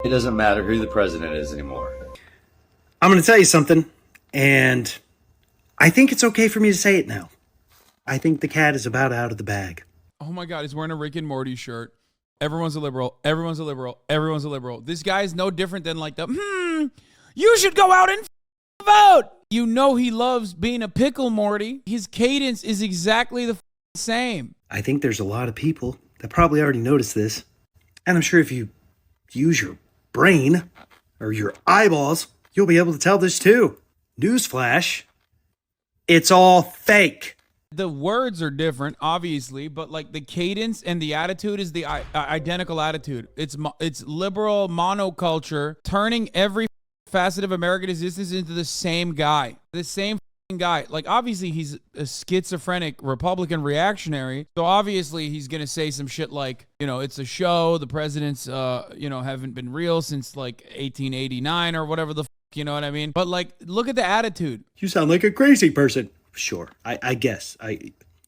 It doesn't matter who the president is anymore. I'm going to tell you something, and I think it's okay for me to say it now. I think the cat is about out of the bag. Oh my God, he's wearing a Rick and Morty shirt. Everyone's a liberal. Everyone's a liberal. Everyone's a liberal. This guy is no different than like you should go out and vote. You know he loves being a pickle, Morty. His cadence is exactly the same. I think there's a lot of people that probably already noticed this. And I'm sure if you use your brain or your eyeballs, you'll be able to tell this too. Newsflash, it's all fake. The words are different, obviously, but like the cadence and the attitude is the identical attitude. It's liberal monoculture turning every facet of American existence into the same guy. The same guy. Like, obviously, he's a schizophrenic Republican reactionary. So obviously, he's going to say some shit like, it's a show. The presidents, haven't been real since like 1889 or whatever the you know what I mean? But like, look at the attitude. You sound like a crazy person. Sure, I guess.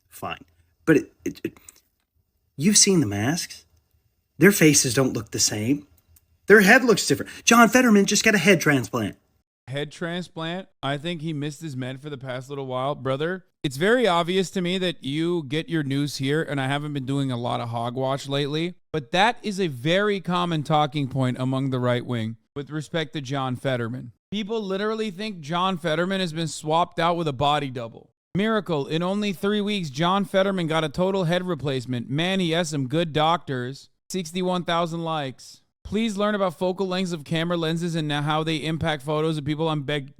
Fine. But you've seen the masks. Their faces don't look the same. Their head looks different. John Fetterman just got a head transplant. Head transplant? I think he missed his med for the past little while. Brother, it's very obvious to me that you get your news here, and I haven't been doing a lot of HOGWATCH lately, but that is a very common talking point among the right wing with respect to John Fetterman. People literally think John Fetterman has been swapped out with a body double. Miracle, in only 3 weeks, John Fetterman got a total head replacement. Man, he has some good doctors. 61,000 likes. Please learn about focal lengths of camera lenses and how they impact photos of people. I'm begging.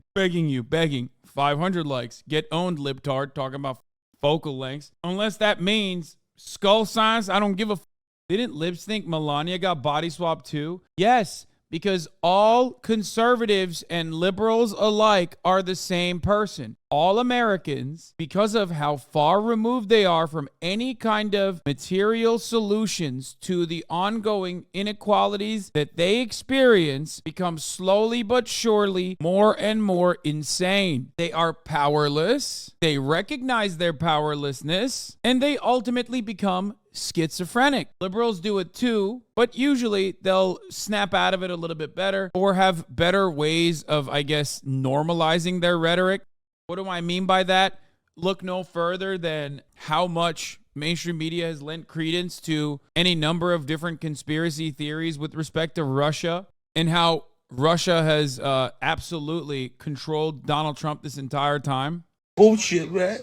500 likes. Get owned, libtard, talking about focal lengths. Unless that means skull size, I don't give a Didn't Libs think Melania got body swapped too? Yes, because all conservatives and liberals alike are the same person. All Americans, because of how far removed they are from any kind of material solutions to the ongoing inequalities that they experience, become slowly but surely more and more insane. They are powerless, they recognize their powerlessness, and they ultimately become schizophrenic. Liberals do it too, but usually they'll snap out of it a little bit better or have better ways of, normalizing their rhetoric. What do I mean by that? Look no further than how much mainstream media has lent credence to any number of different conspiracy theories with respect to Russia and how Russia has absolutely controlled Donald Trump this entire time. Bullshit, man.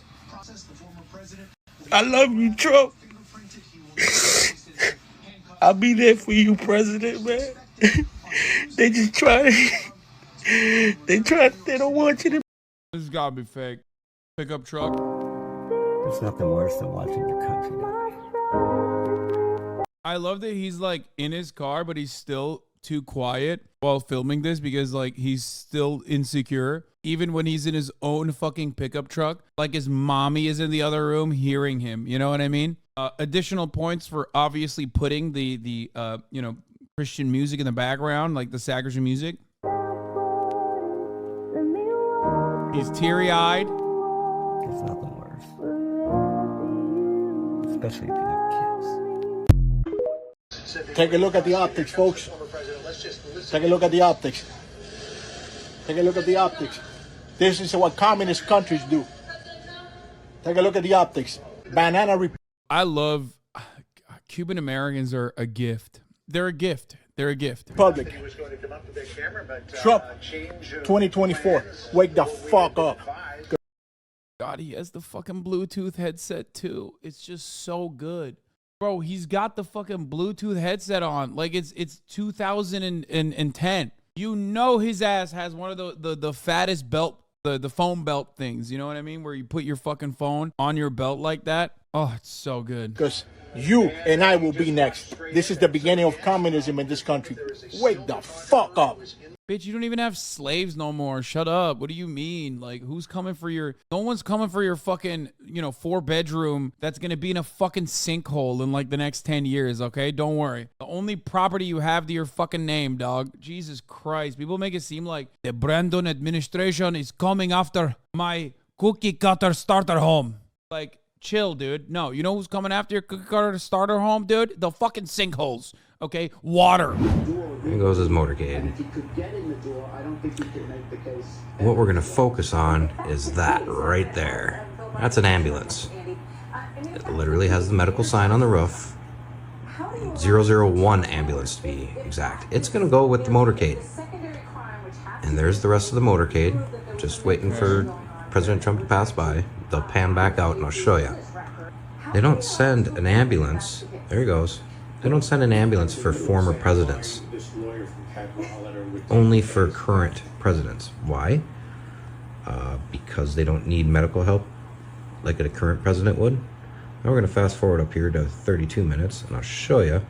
I love you, Trump. I'll be there for you, President, man. They just try to... They don't want you to... This has gotta be fake. Pickup truck. There's nothing worse than watching your country die. I love that he's like in his car, but he's still too quiet while filming this because like he's still insecure. Even when he's in his own fucking pickup truck, like his mommy is in the other room hearing him. You know what I mean? Additional points for obviously putting the Christian music in the background, like the Sacrificial music. He's teary-eyed. There's nothing worse. Especially if you have kids. Take a look at the optics, folks. Take a look at the optics. Take a look at the optics. This is what communist countries do. Take a look at the optics. I love Cuban Americans are a gift. They're a gift. They're a gift. Public. Trump 2024. Wake the fuck up. God, he has the fucking Bluetooth headset too. It's just so good. Bro, he's got the fucking Bluetooth headset on. Like it's 2010. You know his ass has one of the fattest belt, the phone belt things. You know what I mean? Where you put your fucking phone on your belt like that. Oh, it's so good. Because you and I will be next. This is the beginning of communism in this country. Wake the fuck up. Bitch, you don't even have slaves no more. Shut up. What do you mean? Like, who's coming for your... No one's coming for your fucking, 4-bedroom that's going to be in a fucking sinkhole in, like, the next 10 years, okay? Don't worry. The only property you have to your fucking name, dog. Jesus Christ. People make it seem like the Brandon administration is coming after my cookie cutter starter home. Like... Chill, dude. No, you know who's coming after your cookie cutter starter home, dude? The fucking sinkholes. Okay, water. Here goes his motorcade. What we're gonna focus on is that right there. That's an ambulance. It literally has the medical sign on the roof. 001 ambulance to be exact. It's gonna go with the motorcade. And there's the rest of the motorcade, just waiting for President Trump to pass by. They'll pan back out and I'll show you. They don't send an ambulance. There he goes. They don't send an ambulance for former presidents. Only for current presidents. Why? Because they don't need medical help like a current president would. Now we're going to fast forward up here to 32 minutes and I'll show you.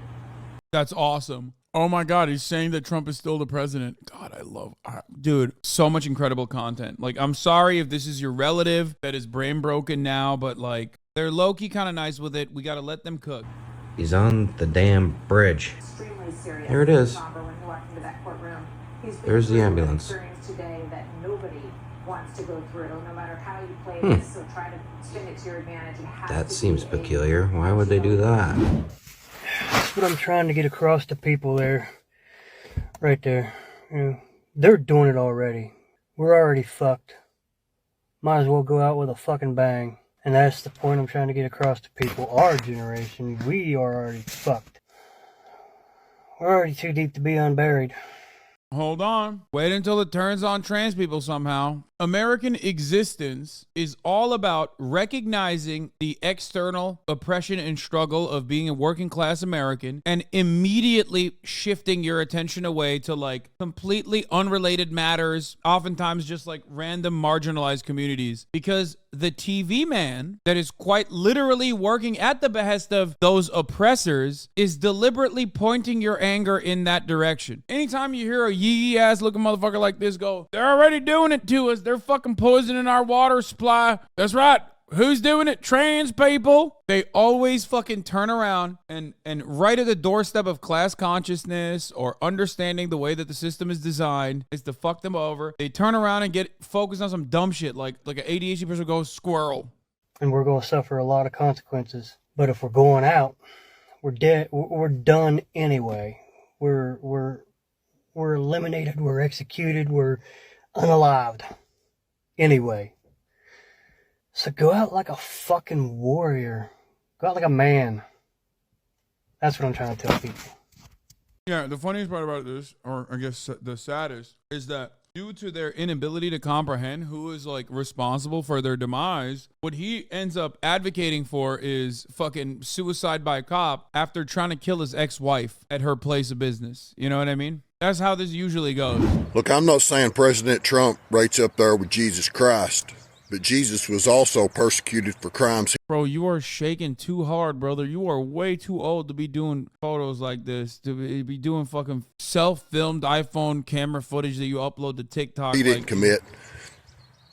That's awesome. Oh my God, he's saying that Trump is still the president. God, dude, so much incredible content. Like, I'm sorry if this is your relative that is brain broken now, but like, they're low-key kind of nice with it. We got to let them cook. He's on the damn bridge. There it is. There's the ambulance. That seems peculiar. Why would they do that? That's what I'm trying to get across to people there. Right there. You know, they're doing it already. We're already fucked. Might as well go out with a fucking bang. And that's the point I'm trying to get across to people. Our generation, we are already fucked. We're already too deep to be unburied. Hold on. Wait until it turns on trans people somehow. American existence is all about recognizing the external oppression and struggle of being a working class American and immediately shifting your attention away to like completely unrelated matters, oftentimes just like random marginalized communities. Because the TV man that is quite literally working at the behest of those oppressors is deliberately pointing your anger in that direction. Anytime you hear a yee ass looking motherfucker like this go, they're already doing it to us. They're fucking poisoning our water supply. That's right. Who's doing it? Trans people. They always fucking turn around and right at the doorstep of class consciousness or understanding the way that the system is designed is to fuck them over. They turn around and get focused on some dumb shit like an ADHD person goes squirrel. And we're going to suffer a lot of consequences. But if we're going out, we're dead. We're done anyway. We're eliminated. We're executed. We're unalived. Anyway. So go out like a fucking warrior. Go out like a man. That's what I'm trying to tell people. Yeah, the funniest part about this, or I guess the saddest, is that due to their inability to comprehend who is like responsible for their demise, what he ends up advocating for is fucking suicide by cop after trying to kill his ex-wife at her place of business. You know what I mean? That's how this usually goes. Look, I'm not saying President Trump rates up there with Jesus Christ, but Jesus was also persecuted for crimes. Bro, you are shaking too hard, brother. You are way too old to be doing photos like this, to be doing fucking self-filmed iPhone camera footage that you upload to TikTok. He didn't commit.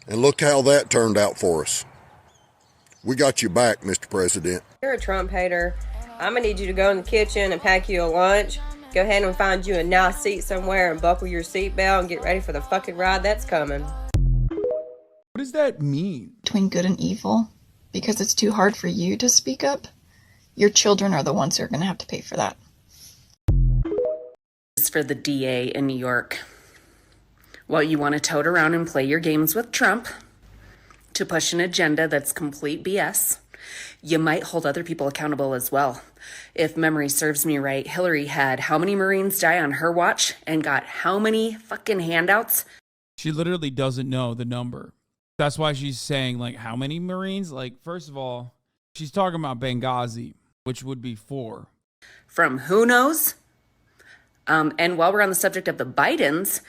And look how that turned out for us. We got you back, Mr. President. You're a Trump hater. I'm going to need you to go in the kitchen and pack you a lunch. Go ahead and find you a nice seat somewhere and buckle your seatbelt and get ready for the fucking ride that's coming. What does that mean? Between good and evil, because it's too hard for you to speak up. Your children are the ones who are going to have to pay for that. This is for the DA in New York. While you want to tote around and play your games with Trump to push an agenda that's complete BS, you might hold other people accountable as well. If memory serves me right, Hillary had how many Marines die on her watch and got how many fucking handouts? She literally doesn't know the number. That's why she's saying, like, how many Marines? Like, first of all, she's talking about Benghazi, which would be 4. From who knows? And while we're on the subject of the Bidens,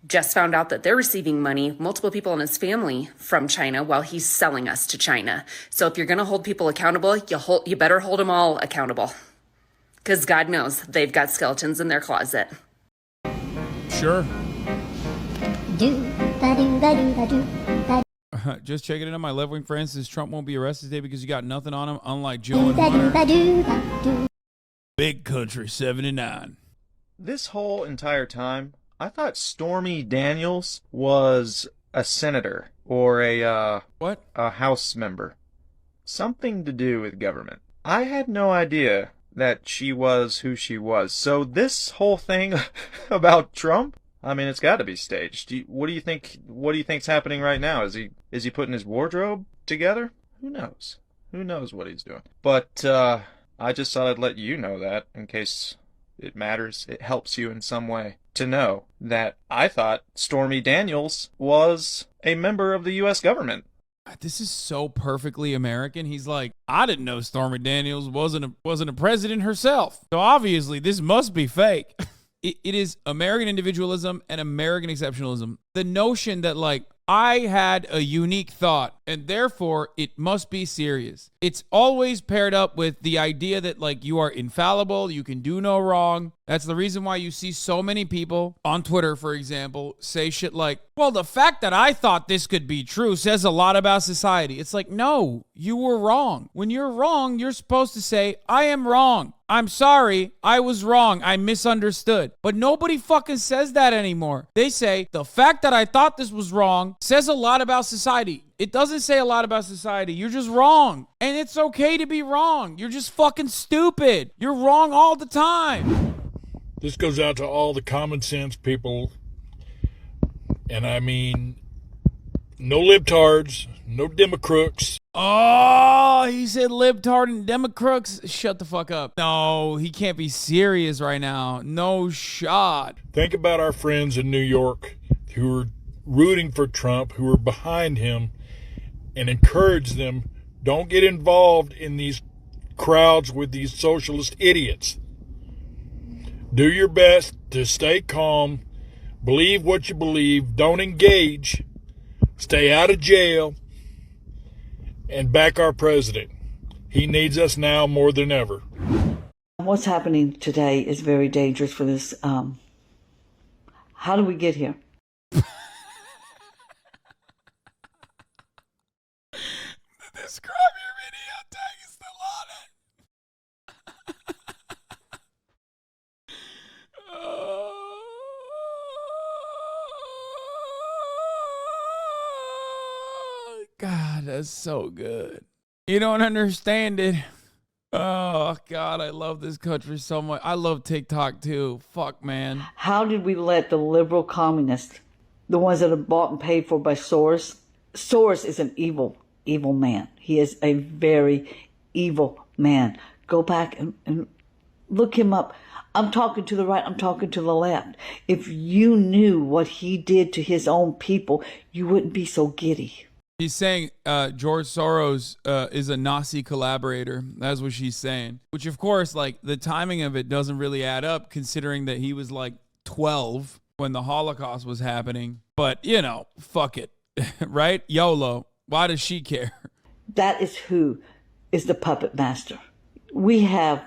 just found out that they're receiving money, multiple people in his family, from China while he's selling us to China. So if you're going to hold people accountable, you better hold them all accountable. Because God knows they've got skeletons in their closet. Sure. Just checking in on my left-wing friends says Trump won't be arrested today because you got nothing on him, unlike Joe and Hunter. Big Country 79. This whole entire time, I thought Stormy Daniels was a senator or a House member. Something to do with government. I had no idea that she was who she was. So this whole thing about Trump, I mean, it's got to be staged. What do you think? What do you think's happening right now? Is he putting his wardrobe together? Who knows? Who knows what he's doing? But I just thought I'd let you know that in case it matters. It helps you in some way to know that I thought Stormy Daniels was a member of the U.S. government. This is so perfectly American. He's like, I didn't know Stormy Daniels wasn't a president herself. So obviously this must be fake. It is American individualism and American exceptionalism. The notion that like I had a unique thought and therefore it must be serious. It's always paired up with the idea that like you are infallible, you can do no wrong. That's the reason why you see so many people on Twitter, for example, say shit like, well, the fact that I thought this could be true says a lot about society. It's like, no, you were wrong. When you're wrong, you're supposed to say, I am wrong. I'm sorry, I was wrong. I misunderstood. But nobody fucking says that anymore. They say, the fact that I thought this was wrong says a lot about society. It doesn't say a lot about society. You're just wrong. And it's okay to be wrong. You're just fucking stupid. You're wrong all the time. This goes out to all the common sense people. And I mean, no libtards, no democrooks. Oh, he said libtard and democrooks. Shut the fuck up. No, he can't be serious right now. No shot. Think about our friends in New York who are rooting for Trump, who are behind him, and encourage them, don't get involved in these crowds with these socialist idiots. Do your best to stay calm, believe what you believe, don't engage, stay out of jail, and back our president. He needs us now more than ever. What's happening today is very dangerous for this. How do we get here? Describe your video tag is still on it. God, that's so good. You don't understand it. Oh, God, I love this country so much. I love TikTok, too. Fuck, man. How did we let the liberal communists, the ones that are bought and paid for by Soros? Soros is an evil man. He is a very evil man. Go back and look him up. I'm talking to the right, I'm talking to the left. If you knew what he did to his own people, you wouldn't be so giddy. He's saying George Soros is a Nazi collaborator. That's what she's saying. Which, of course, like, the timing of it doesn't really add up, considering that he was, like, 12 when the Holocaust was happening. But, you know, fuck it. Right? YOLO. Why does she care? That is who is the puppet master. We have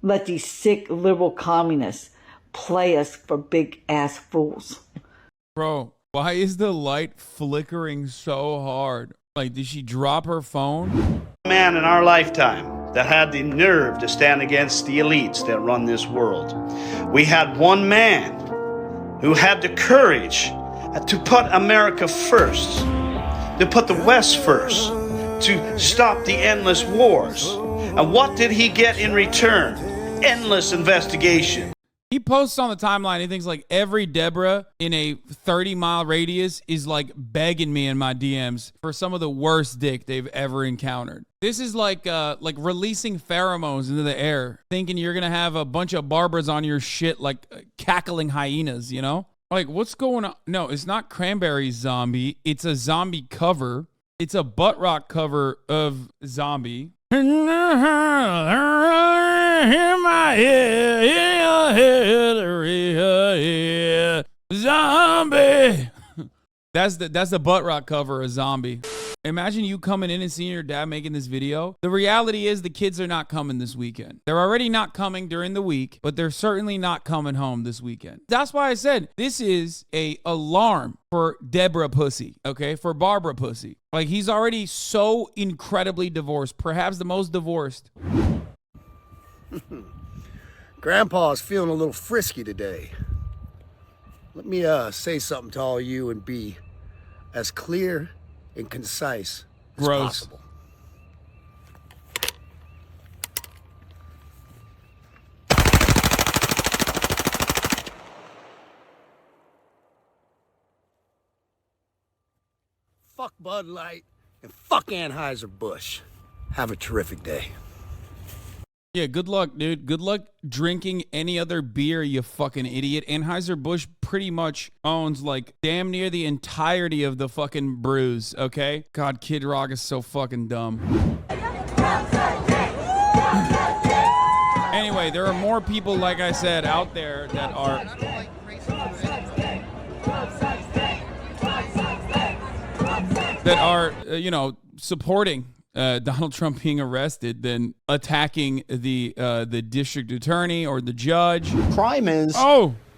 let these sick liberal communists play us for big-ass fools. Bro, why is the light flickering so hard? Like, did she drop her phone? Man in our lifetime that had the nerve to stand against the elites that run this world. We had one man who had the courage to put America first, to put the West first, to stop the endless wars. And what did he get in return? Endless investigation. He posts on the timeline, he thinks like every Deborah in a 30-mile radius is like begging me in my DMs for some of the worst dick they've ever encountered. This is like releasing pheromones into the air, thinking you're going to have a bunch of Barbaras on your shit like cackling hyenas, you know? Like, what's going on? No, it's not Cranberry Zombie. It's a zombie cover. It's a butt rock cover of Zombie. In my head, zombie. That's the butt rock cover of Zombie. Imagine you coming in and seeing your dad making this video. The reality is the kids are not coming this weekend. They're already not coming during the week, but they're certainly not coming home this weekend. That's why I said this is a alarm for Deborah pussy, okay? For Barbara pussy. Like, he's already so incredibly divorced, perhaps the most divorced. Grandpa's feeling a little frisky today. Let me say something to all you and be as clear and concise as possible. fuck Bud Light, and fuck Anheuser-Busch. Have a terrific day. Yeah, good luck, dude. Good luck drinking any other beer, you fucking idiot. Anheuser-Busch pretty much owns, like, damn near the entirety of the fucking brews, okay? God, Kid Rock is so fucking dumb. Anyway, there are more people, like I said, out there that are, you know, supporting Donald Trump being arrested than attacking the district attorney or the judge. Crime is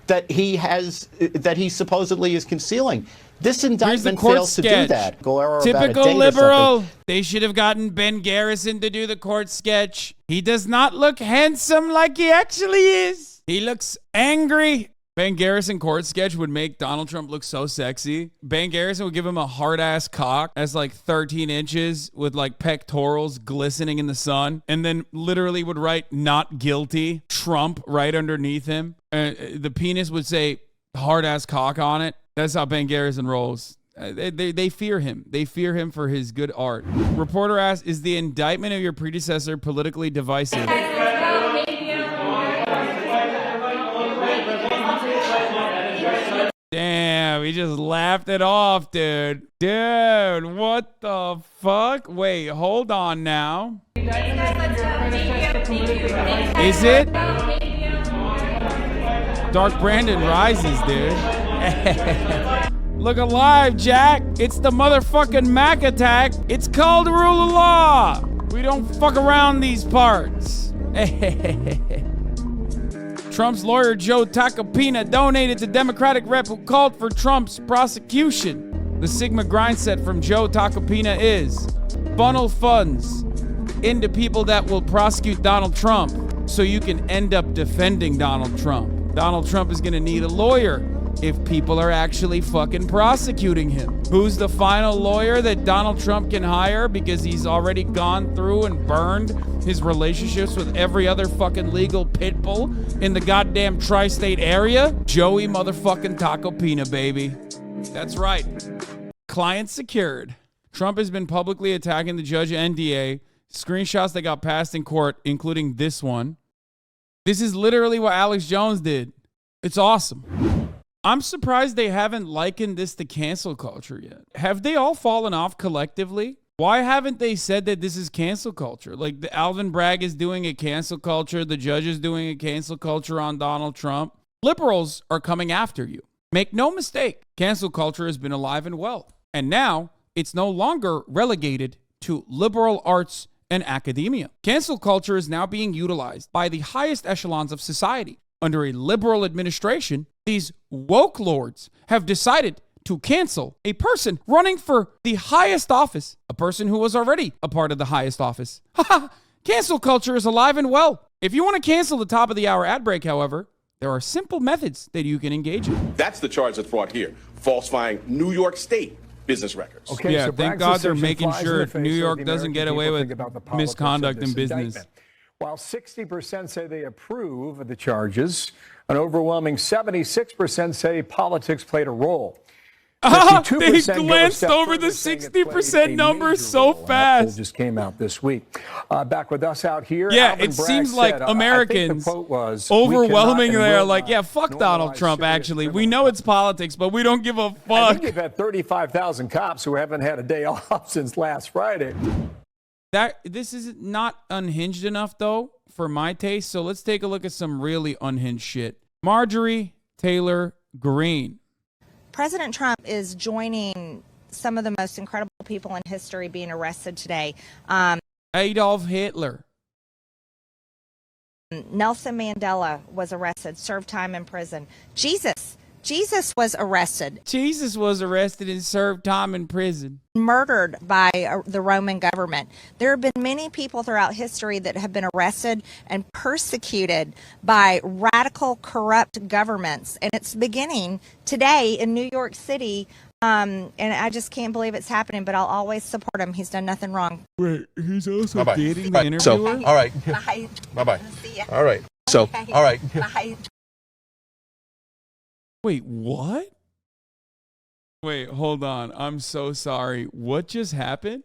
that he supposedly is concealing. This indictment fails to do that. Typical liberal. They should have gotten Ben Garrison to do the court sketch. He does not look handsome like he actually is. He looks angry. Ben Garrison court sketch would make Donald Trump look so sexy. Ben Garrison would give him a hard-ass cock that's like 13 inches with like pectorals glistening in the sun, and then literally would write "not guilty" Trump right underneath him. The penis would say hard-ass cock on it. That's how Ben Garrison rolls. They fear him. They fear him for his good art. Reporter asks, is the indictment of your predecessor politically divisive? Damn, he just laughed it off, dude. Dude, what the fuck? Wait, hold on now. Is it? Dark Brandon rises, dude. Look alive, Jack. It's the motherfucking Mac attack. It's called the rule of law. We don't fuck around these parts. Trump's lawyer, Joe Tacopina, donated to Democratic rep who called for Trump's prosecution. The Sigma grind set from Joe Tacopina is funnel funds into people that will prosecute Donald Trump so you can end up defending Donald Trump. Donald Trump is going to need a lawyer if people are actually fucking prosecuting him. Who's the final lawyer that Donald Trump can hire because he's already gone through and burned his relationships with every other fucking legal pit bull in the goddamn tri-state area? Joey motherfucking Tacopina, baby. That's right. Client secured. Trump has been publicly attacking the judge and DA. Screenshots that got passed in court, including this one. This is literally what Alex Jones did. It's awesome. I'm surprised they haven't likened this to cancel culture yet. Have they all fallen off collectively? Why haven't they said that this is cancel culture? Like the Alvin Bragg is doing a cancel culture. The judge is doing a cancel culture on Donald Trump. Liberals are coming after you. Make no mistake. Cancel culture has been alive and well. And now it's no longer relegated to liberal arts and academia. Cancel culture is now being utilized by the highest echelons of society. Under a liberal administration, these woke lords have decided to cancel a person running for the highest office, a person who was already a part of the highest office. Cancel culture is alive and well. If you want to cancel the top of the hour ad break, however, there are simple methods that you can engage in. That's the charge that's brought here, falsifying New York State business records. Okay, yeah, so thank God they're making sure New York doesn't get away with misconduct in business. Indictment. While 60% say they approve of the charges, an overwhelming 76% say politics played a role. They glanced over the 60% number so fast. Just came out this week. Back with us out here. Yeah, Alvin it Bragg seems like said, Americans overwhelmingly are like, yeah, fuck Donald Trump, actually. We know it's politics, but we don't give a fuck. I think you've had 35,000 cops who haven't had a day off since last Friday. This is not unhinged enough, though, for my taste. So let's take a look at some really unhinged shit. Marjorie Taylor Greene. President Trump is joining some of the most incredible people in history being arrested today. Adolf Hitler. Nelson Mandela was arrested, served time in prison. Jesus was arrested. Jesus was arrested and served time in prison. Murdered by the Roman government. There have been many people throughout history that have been arrested and persecuted by radical, corrupt governments. And it's beginning today in New York City. And I just can't believe it's happening, but I'll always support him. He's done nothing wrong. Wait, he's also Bye-bye. dating Bye. the interviewer? So, all right. Bye. Bye-bye. See ya. All right. So, Okay. all right. Bye. Wait, what? Wait, hold on. I'm so sorry. What just happened?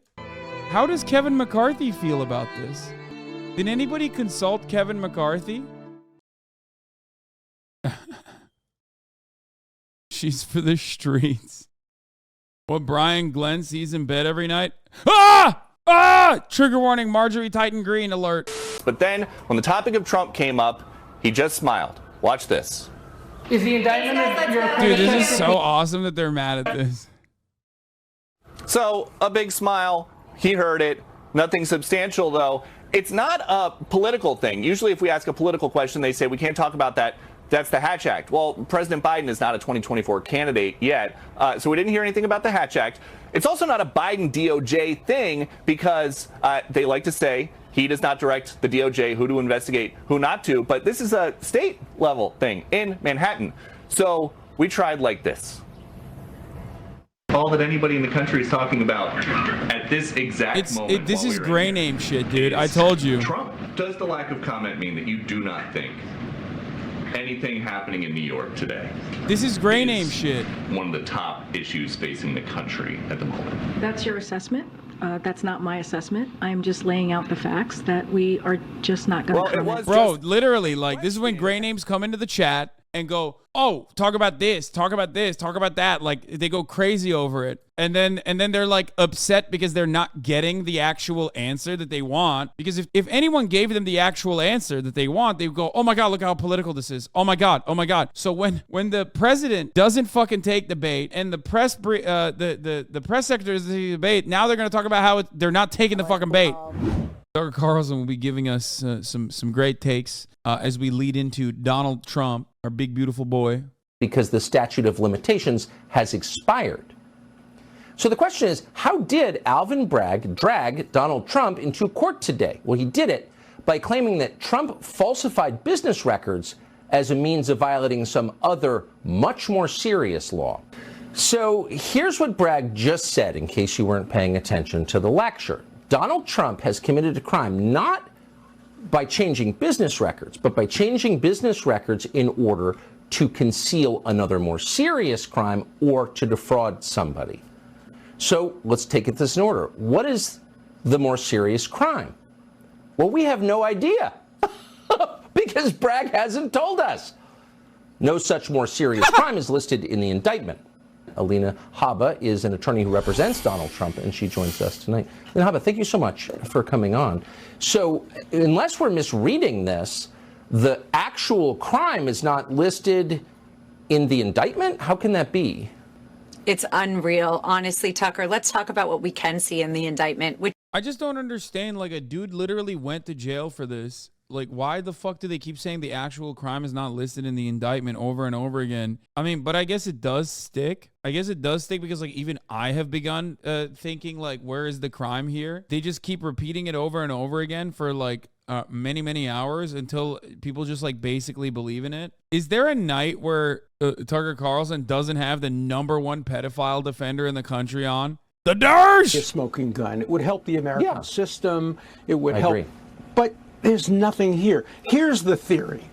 How does Kevin McCarthy feel about this? Did anybody consult Kevin McCarthy? She's for the streets. What Brian Glenn sees in bed every night? Ah! Ah! Trigger warning, Marjorie Titan Green alert. But then, when the topic of Trump came up, he just smiled. Watch this. Is the indictment of your Dude, this is so awesome that they're mad at this. So, a big smile. He heard it. Nothing substantial, though. It's not a political thing. Usually, if we ask a political question, they say we can't talk about that. That's the Hatch Act. Well, President Biden is not a 2024 candidate yet, so we didn't hear anything about the Hatch Act. It's also not a Biden DOJ thing because they like to say he does not direct the DOJ who to investigate, who not to, but this is a state level thing in Manhattan. So we tried like this. All that anybody in the country is talking about at this exact moment. This is gray name shit, dude. I told you. Trump, does the lack of comment mean that you do not think anything happening in New York today? This is gray name shit. One of the top issues facing the country at the moment. That's your assessment. That's not my assessment. I'm just laying out the facts that we are just not going to comment. Bro, literally, like, this is when gray names come into the chat and go, oh, talk about this, talk about this, talk about that. Like, they go crazy over it. And then they're like upset because they're not getting the actual answer that they want. Because if anyone gave them the actual answer that they want, they would go, oh my God, look how political this is. Oh my God, oh my God. So when the president doesn't fucking take the bait and the press the press secretary doesn't take the bait, now they're going to talk about how they're not taking the fucking bait. Tucker Carlson will be giving us some great takes as we lead into Donald Trump, our big beautiful boy. Because the statute of limitations has expired. So the question is, how did Alvin Bragg drag Donald Trump into court today? Well, he did it by claiming that Trump falsified business records as a means of violating some other, much more serious law. So here's what Bragg just said, in case you weren't paying attention to the lecture. Donald Trump has committed a crime not by changing business records, but by changing business records in order to conceal another more serious crime or to defraud somebody. So let's take this in order. What is the more serious crime? Well, we have no idea because Bragg hasn't told us. No such more serious crime is listed in the indictment. Alina Habba is an attorney who represents Donald Trump, and she joins us tonight. Alina Habba, thank you so much for coming on. So unless we're misreading this, the actual crime is not listed in the indictment? How can that be? It's unreal. Honestly, Tucker, let's talk about what we can see in the indictment. I just don't understand. Like, a dude literally went to jail for this. Like, why the fuck do they keep saying the actual crime is not listed in the indictment over and over again? I mean, but I guess it does stick. I guess it does stick because, like, even I have begun thinking, like, where is the crime here? They just keep repeating it over and over again for, like, many, many hours until people just, like, basically believe in it. Is there a night where Tucker Carlson doesn't have the #1 pedophile defender in the country on? The Dersh! A smoking gun. It would help the American system. It would I help. agree. But there's nothing here. Here's the theory.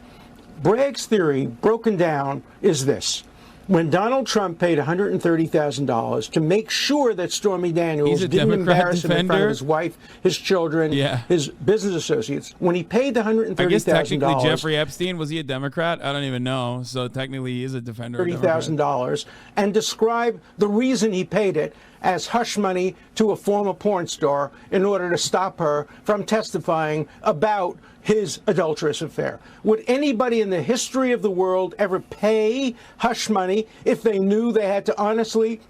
Bragg's theory, broken down, is this. When Donald Trump paid $130,000 to make sure that Stormy Daniels didn't embarrass him in front of his wife, his children, his business associates, when he paid the $130,000... I guess technically Jeffrey Epstein, was he a Democrat? I don't even know. So technically he is a defender of $30,000 and describe the reason he paid it as hush money to a former porn star in order to stop her from testifying about his adulterous affair. Would anybody in the history of the world ever pay hush money if they knew they had to honestly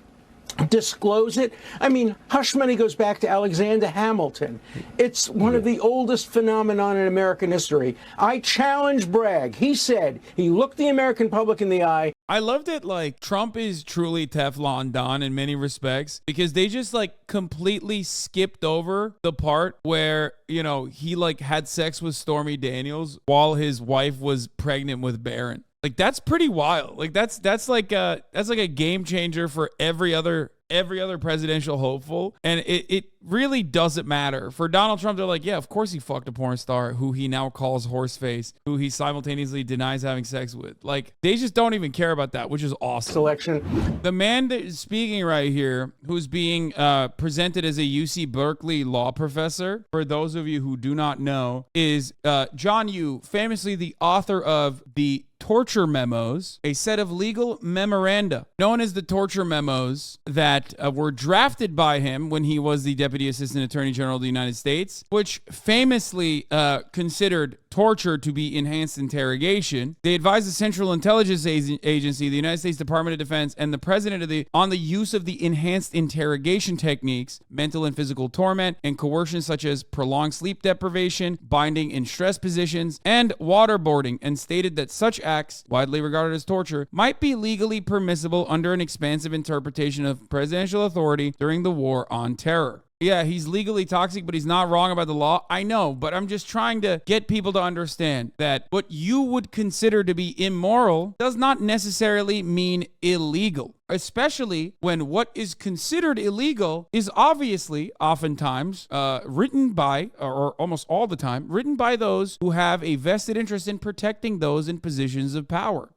disclose it? I mean, hush money goes back to Alexander Hamilton. It's one of the oldest phenomenon in American history. I challenge Bragg. He said, he looked the American public in the eye. I love that, like, Trump is truly Teflon Don in many respects because they just, like, completely skipped over the part where, you know, he, like, had sex with Stormy Daniels while his wife was pregnant with Barron. Like, that's pretty wild. Like, that's like a game changer for every other presidential hopeful. And it really doesn't matter. For Donald Trump, they're like, yeah, of course he fucked a porn star who he now calls horseface, who he simultaneously denies having sex with. Like, they just don't even care about that, which is awesome. Selection. The man that is speaking right here, who's being presented as a UC Berkeley law professor, for those of you who do not know, is John Yoo, famously the author of the Torture Memos, a set of legal memoranda known as the Torture Memos that were drafted by him when he was the Deputy Assistant Attorney General of the United States, which famously considered torture to be enhanced interrogation. They advised the Central Intelligence Agency, the United States Department of Defense, and the President on the use of the enhanced interrogation techniques, mental and physical torment, and coercion such as prolonged sleep deprivation, binding in stress positions, and waterboarding, and stated that such acts, widely regarded as torture, might be legally permissible under an expansive interpretation of presidential authority during the War on Terror. Yeah, he's legally toxic, but he's not wrong about the law. I know, but I'm just trying to get people to understand that what you would consider to be immoral does not necessarily mean illegal, especially when what is considered illegal is obviously oftentimes written by, or almost all the time, written by those who have a vested interest in protecting those in positions of power.